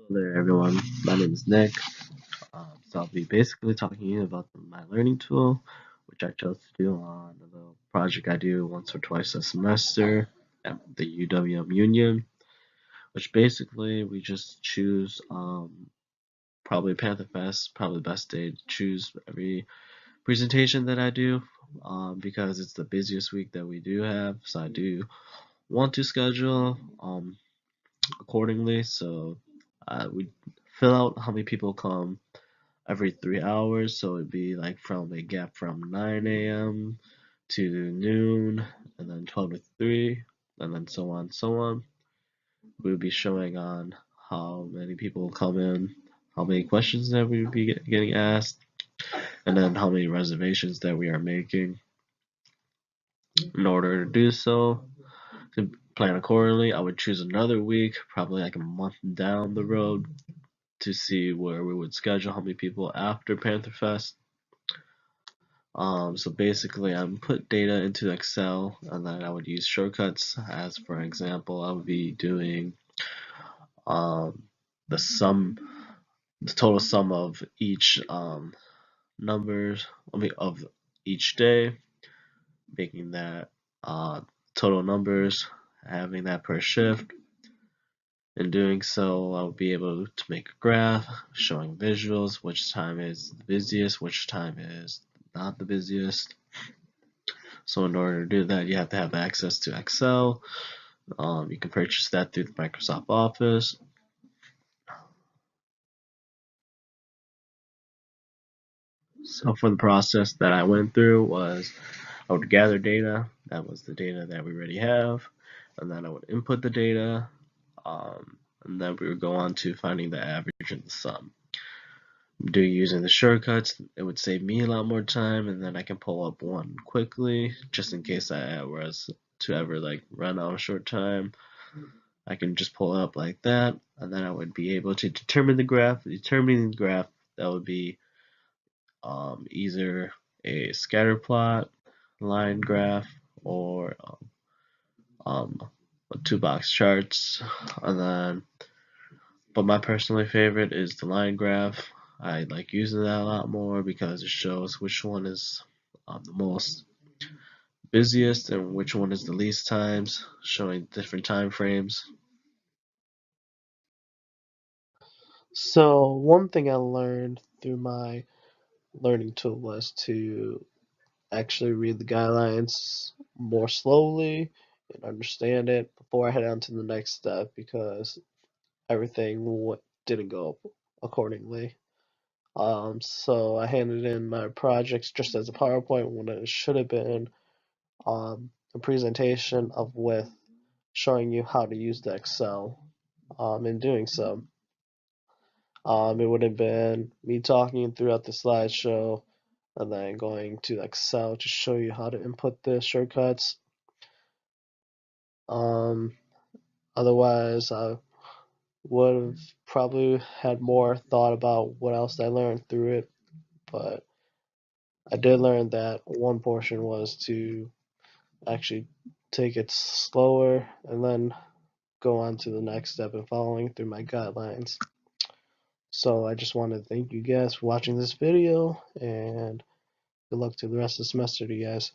Hello there, everyone. My name is Nick. So I'll be basically talking to you about my learning tool, which I chose to do on a little project I do once or twice a semester at the UWM Union, which basically we just choose probably PantherFest, probably the best day to choose every presentation that I do because it's the busiest week that we do have. So I do want to schedule accordingly. So we fill out how many people come every 3 hours, so it'd be like from a gap from 9 a.m. to noon, and then 12 to 3, and then so on, so on. We'll be showing on how many people come in, how many questions that we would be getting asked, and then how many reservations that we are making. In order to do so, to plan accordingly, I would choose another week, probably like a month down the road, to see where we would schedule how many people after PantherFest. So basically, I would put data into Excel, and then I would use shortcuts. As for example, I would be doing um, the sum, the total sum of each numbers, of each day, making that total numbers, having that per shift. In doing so, I'll be able to make a graph showing visuals, which time is the busiest, which time is not the busiest. So in order to do that, you have to have access to Excel. You can purchase that through Microsoft Office. So for the process that I went through was I would gather data. That was the data that we already have. And then I would input the data. And then we would go on to finding the average and the sum. Using the shortcuts, it would save me a lot more time, and then I can pull up one quickly, just in case I was to ever like run out of short time. I can just pull it up like that, and then I would be able to determine the graph. Determining the graph, that would be either a scatter plot, line graph, or a two-box charts. And then, but my personal favorite is the line graph. I like using that a lot more because it shows which one is the most busiest and which one is the least times, showing different time frames. So one thing I learned through my learning tool was to actually read the guidelines more slowly and understand it before I head on to the next step because everything didn't go accordingly. So I handed in my projects just as a PowerPoint when it should have been a presentation of with showing you how to use the Excel in doing so. It would have been me talking throughout the slideshow and then going to Excel to show you how to input the shortcuts. Um, Otherwise, I would have probably had more thought about what else I learned through it, but I did learn that one portion was to actually take it slower and then go on to the next step and following through my guidelines. So I just want to thank you guys for watching this video and good luck to the rest of the semester to you guys.